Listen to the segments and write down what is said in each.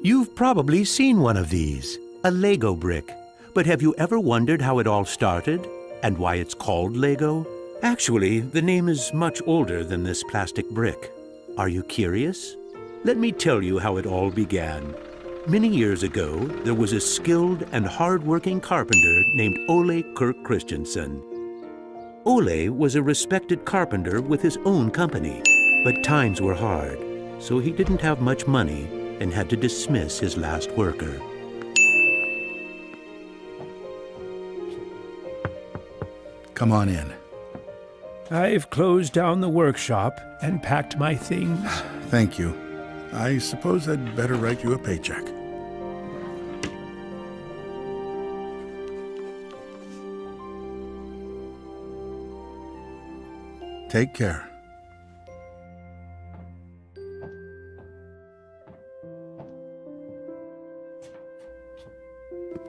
You've probably seen one of these, a Lego brick. But have you ever wondered how it all started and why it's called Lego? Actually, the name is much older than this plastic brick. Are you curious? Let me tell you how it all began. Many years ago, there was a skilled and hard-working carpenter named Ole Kirk Christensen. Ole was a respected carpenter with his own company, but times were hard, so he didn't have much money and had to dismiss his last worker. Come on in. I've closed down the workshop and packed my things. Thank you. I suppose I'd better write you a paycheck. Take care.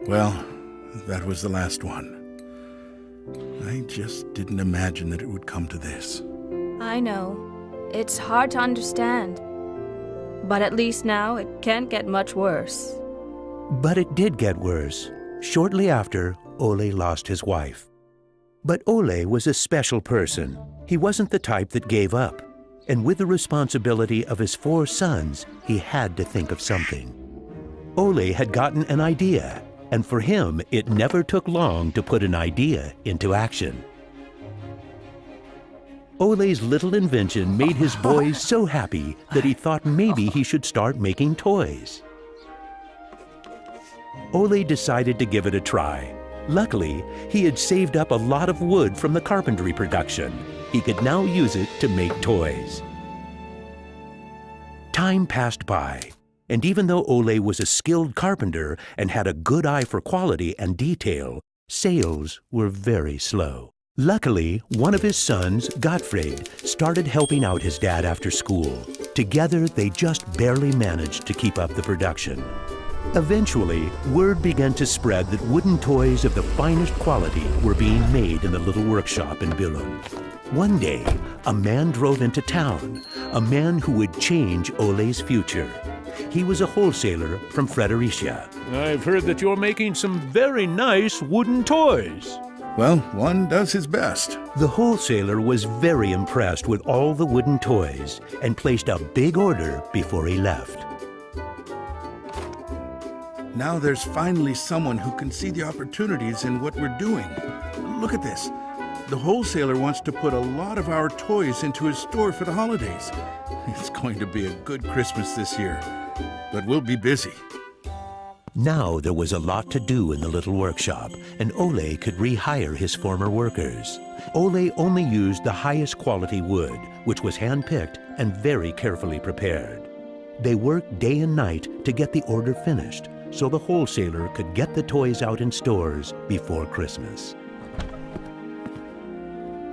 Well, that was the last one. I just didn't imagine that it would come to this. I know. It's hard to understand. But at least now it can't get much worse. But it did get worse. Shortly after, Ole lost his wife. But Ole was a special person. He wasn't the type that gave up. And with the responsibility of his 4 sons, he had to think of something. Ole had gotten an idea, and for him, it never took long to put an idea into action. Ole's little invention made his boys so happy that he thought maybe he should start making toys. Ole decided to give it a try. Luckily, he had saved up a lot of wood from the carpentry production. He could now use it to make toys. Time passed by, and even though Ole was a skilled carpenter and had a good eye for quality and detail, sales were very slow. Luckily, one of his sons, Gottfried, started helping out his dad after school. Together, they just barely managed to keep up the production. Eventually, word began to spread that wooden toys of the finest quality were being made in the little workshop in Billund. One day, a man drove into town, a man who would change Ole's future. He was a wholesaler from Fredericia. I've heard that you're making some very nice wooden toys. Well, one does his best. The wholesaler was very impressed with all the wooden toys and placed a big order before he left. Now there's finally someone who can see the opportunities in what we're doing. Look at this. The wholesaler wants to put a lot of our toys into his store for the holidays. It's going to be a good Christmas this year, but we'll be busy. Now there was a lot to do in the little workshop, and Ole could rehire his former workers. Ole only used the highest quality wood, which was hand-picked and very carefully prepared. They worked day and night to get the order finished, so the wholesaler could get the toys out in stores before Christmas.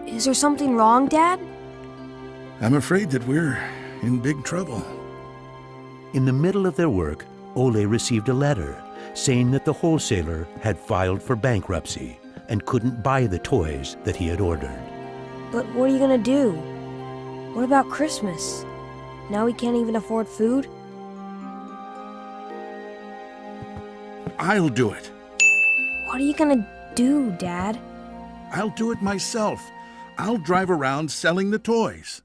Is there something wrong, Dad? I'm afraid that we're in big trouble. In the middle of their work, Ole received a letter saying that the wholesaler had filed for bankruptcy and couldn't buy the toys that he had ordered. But what are you gonna do? What about Christmas? Now we can't even afford food? I'll do it. What are you gonna do, Dad? I'll do it myself. I'll drive around selling the toys.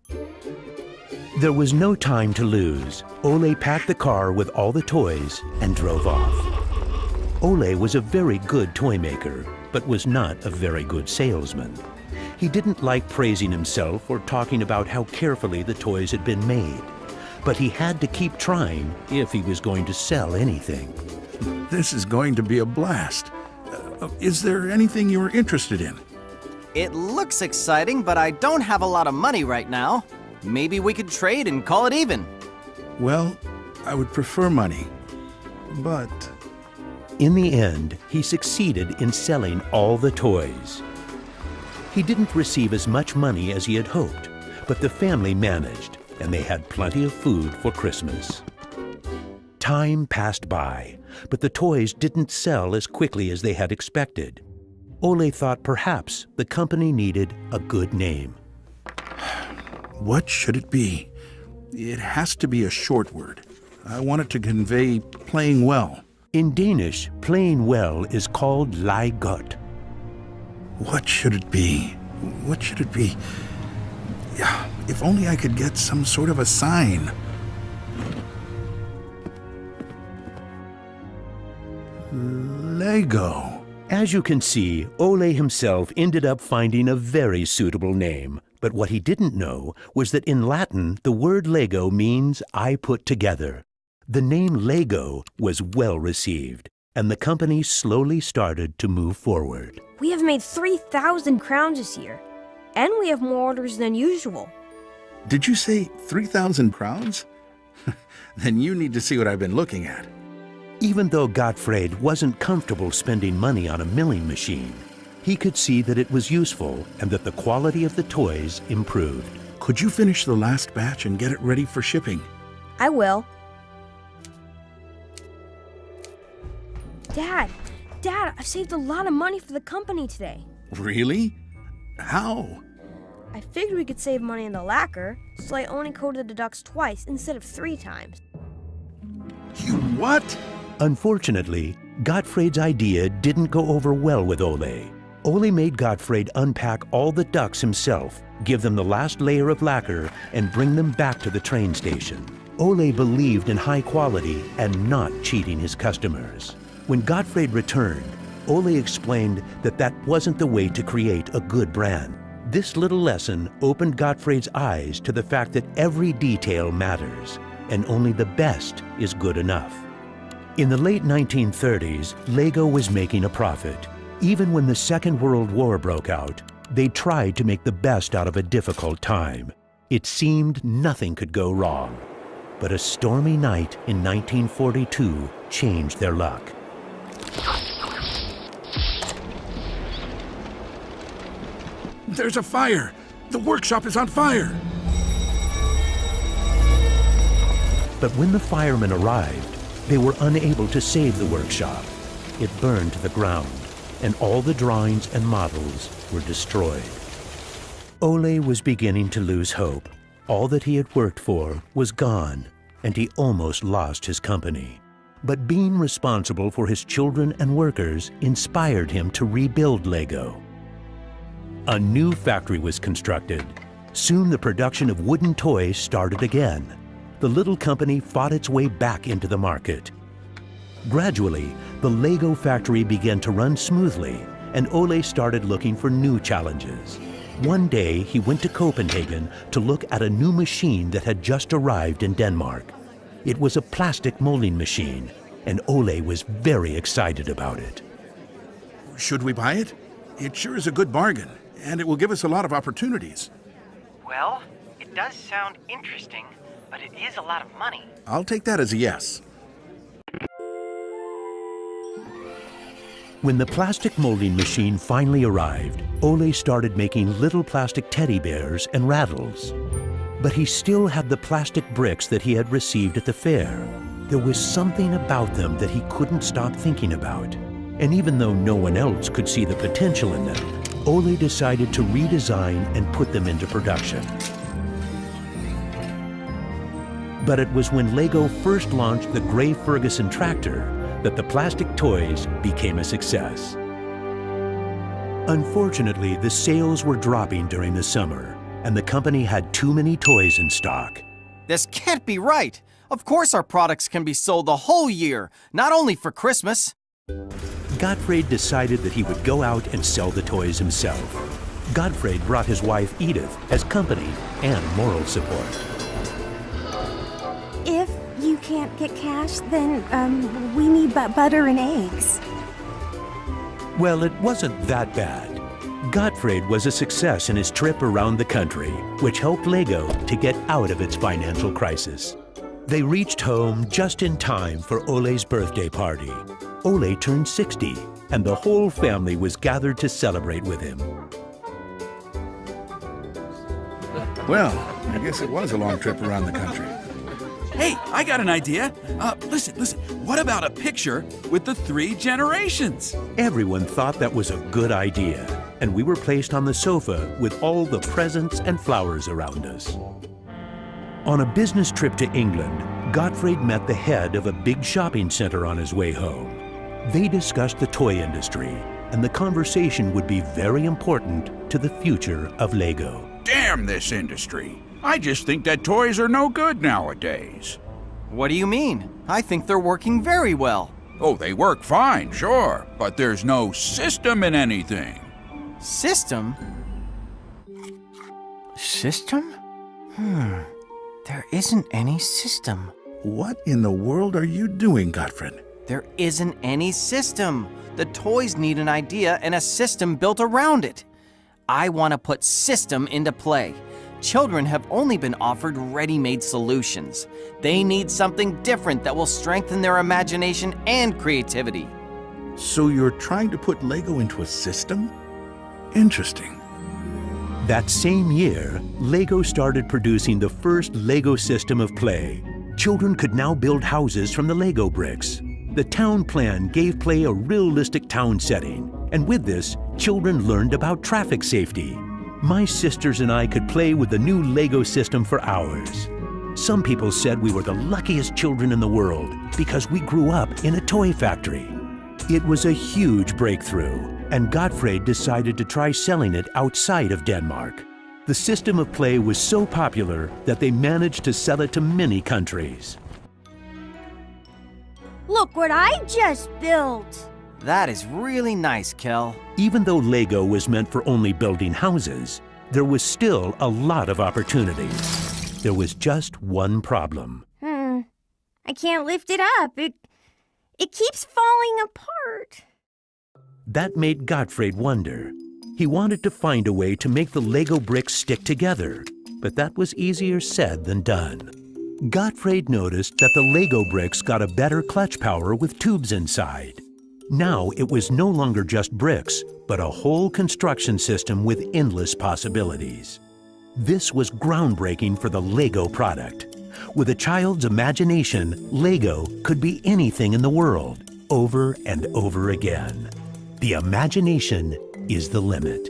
There was no time to lose. Ole packed the car with all the toys and drove off. Ole was a very good toy maker, but was not a very good salesman. He didn't like praising himself or talking about how carefully the toys had been made. But he had to keep trying if he was going to sell anything. This is going to be a blast. Is there anything you're interested in? It looks exciting, but I don't have a lot of money right now. Maybe we could trade and call it even. Well, I would prefer money, but... In the end, he succeeded in selling all the toys. He didn't receive as much money as he had hoped, but the family managed, and they had plenty of food for Christmas. Time passed by, but the toys didn't sell as quickly as they had expected. Ole thought perhaps the company needed a good name. What should it be? It has to be a short word. I want it to convey playing well. In Danish, playing well is called leg godt. What should it be? What should it be? Yeah, if only I could get some sort of a sign. Lego. As you can see, Ole himself ended up finding a very suitable name. But what he didn't know was that in Latin, the word Lego means I put together. The name Lego was well received, and the company slowly started to move forward. We have made 3,000 crowns this year, and we have more orders than usual. Did you say 3,000 crowns? Then you need to see what I've been looking at. Even though Gottfried wasn't comfortable spending money on a milling machine, he could see that it was useful and that the quality of the toys improved. Could you finish the last batch and get it ready for shipping? I will. Dad, I've saved a lot of money for the company today. Really? How? I figured we could save money in the lacquer, so I only coated the ducks twice instead of 3 times. You what? Unfortunately, Gottfried's idea didn't go over well with Ole. Ole made Gottfried unpack all the ducks himself, give them the last layer of lacquer, and bring them back to the train station. Ole believed in high quality and not cheating his customers. When Gottfried returned, Ole explained that that wasn't the way to create a good brand. This little lesson opened Gottfried's eyes to the fact that every detail matters, and only the best is good enough. In the late 1930s, Lego was making a profit. Even when the Second World War broke out, they tried to make the best out of a difficult time. It seemed nothing could go wrong. But a stormy night in 1942 changed their luck. There's a fire! The workshop is on fire! But when the firemen arrived, they were unable to save the workshop. It burned to the ground, and all the drawings and models were destroyed. Ole was beginning to lose hope. All that he had worked for was gone, and he almost lost his company. But being responsible for his children and workers inspired him to rebuild Lego. A new factory was constructed. Soon the production of wooden toys started again. The little company fought its way back into the market. Gradually, the Lego factory began to run smoothly, and Ole started looking for new challenges. One day, he went to Copenhagen to look at a new machine that had just arrived in Denmark. It was a plastic molding machine, and Ole was very excited about it. Should we buy it? It sure is a good bargain, and it will give us a lot of opportunities. Well, it does sound interesting, but it is a lot of money. I'll take that as a yes. When the plastic molding machine finally arrived, Ole started making little plastic teddy bears and rattles. But he still had the plastic bricks that he had received at the fair. There was something about them that he couldn't stop thinking about. And even though no one else could see the potential in them, Ole decided to redesign and put them into production. But it was when Lego first launched the Gray Ferguson tractor that the plastic toys became a success. Unfortunately, the sales were dropping during the summer, and the company had too many toys in stock. This can't be right. Of course our products can be sold the whole year, not only for Christmas. Gottfried decided that he would go out and sell the toys himself. Gottfried brought his wife Edith as company and moral support. If you can't get cash, then we need butter and eggs. Well, it wasn't that bad. Gottfried was a success in his trip around the country, which helped Lego to get out of its financial crisis. They reached home just in time for Ole's birthday party. Ole turned 60, and the whole family was gathered to celebrate with him. Well, I guess it was a long trip around the country. Hey, I got an idea. Listen. What about a picture with the 3 generations? Everyone thought that was a good idea, and we were placed on the sofa with all the presents and flowers around us. On a business trip to England, Gottfried met the head of a big shopping center on his way home. They discussed the toy industry, and the conversation would be very important to the future of Lego. Damn this industry. I just think that toys are no good nowadays. What do you mean? I think they're working very well. Oh, they work fine, sure, but there's no system in anything. System? System? There isn't any system. What in the world are you doing, Gottfried? There isn't any system. The toys need an idea and a system built around it. I want to put system into play. Children have only been offered ready-made solutions. They need something different that will strengthen their imagination and creativity. So you're trying to put Lego into a system? Interesting. That same year, Lego started producing the first Lego system of play. Children could now build houses from the Lego bricks. The town plan gave play a realistic town setting, and with this, children learned about traffic safety. My sisters and I could play with the new Lego system for hours. Some people said we were the luckiest children in the world because we grew up in a toy factory. It was a huge breakthrough, and Gottfried decided to try selling it outside of Denmark. The system of play was so popular that they managed to sell it to many countries. Look what I just built! That is really nice, Kel. Even though Lego was meant for only building houses, there was still a lot of opportunities. There was just one problem. I can't lift it up. It keeps falling apart. That made Gottfried wonder. He wanted to find a way to make the Lego bricks stick together, but that was easier said than done. Gottfried noticed that the Lego bricks got a better clutch power with tubes inside. Now it was no longer just bricks, but a whole construction system with endless possibilities. This was groundbreaking for the Lego product. With a child's imagination, Lego could be anything in the world, over and over again. The imagination is the limit.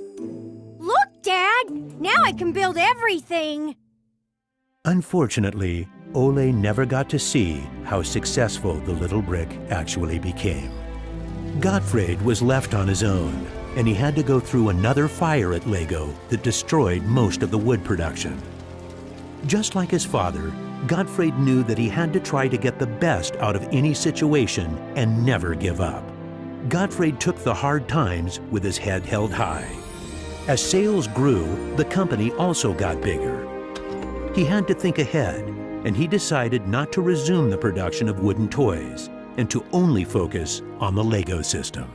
Look, Dad! Now I can build everything! Unfortunately, Ole never got to see how successful the little brick actually became. Gottfried was left on his own, and he had to go through another fire at Lego that destroyed most of the wood production. Just like his father, Gottfried knew that he had to try to get the best out of any situation and never give up. Gottfried took the hard times with his head held high. As sales grew, the company also got bigger. He had to think ahead, and he decided not to resume the production of wooden toys and to only focus on the Lego system.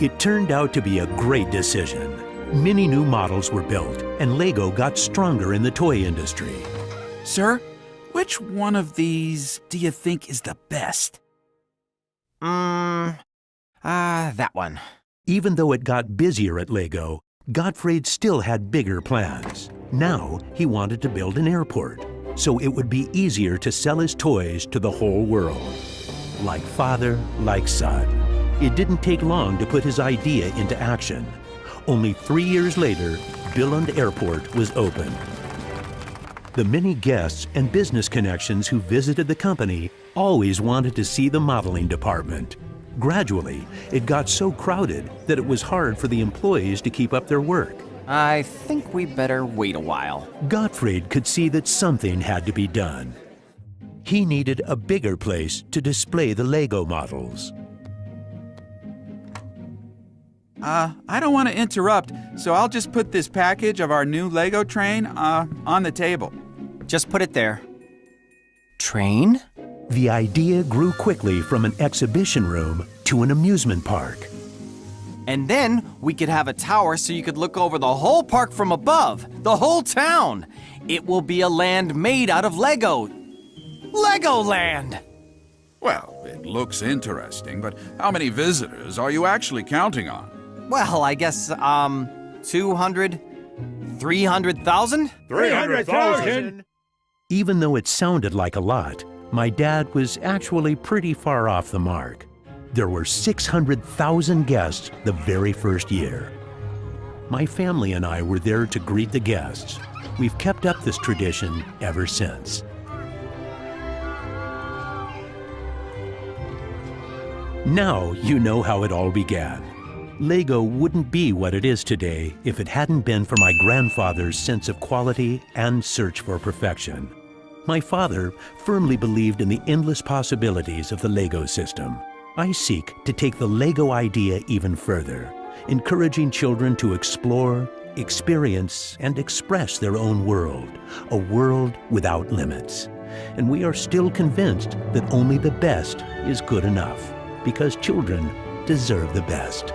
It turned out to be a great decision. Many new models were built, and Lego got stronger in the toy industry. Sir, which one of these do you think is the best? That one. Even though it got busier at Lego, Gottfried still had bigger plans. Now he wanted to build an airport, so it would be easier to sell his toys to the whole world. Like father, like son. It didn't take long to put his idea into action. Only 3 years later, Billund Airport was opened. The many guests and business connections who visited the company always wanted to see the modeling department. Gradually, it got so crowded that it was hard for the employees to keep up their work. I think we better wait a while. Gottfried could see that something had to be done. He needed a bigger place to display the Lego models. I don't want to interrupt, so I'll just put this package of our new Lego train, on the table. Just put it there. Train? The idea grew quickly from an exhibition room to an amusement park. And then we could have a tower so you could look over the whole park from above, the whole town. It will be a land made out of Lego. Legoland! Well, it looks interesting, but how many visitors are you actually counting on? Well, I guess, 200, 300,000? 300,000! Even though it sounded like a lot, my dad was actually pretty far off the mark. There were 600,000 guests the very first year. My family and I were there to greet the guests. We've kept up this tradition ever since. Now you know how it all began. Lego wouldn't be what it is today if it hadn't been for my grandfather's sense of quality and search for perfection. My father firmly believed in the endless possibilities of the Lego system. I seek to take the Lego idea even further, encouraging children to explore, experience, and express their own world, a world without limits. And we are still convinced that only the best is good enough, because children deserve the best.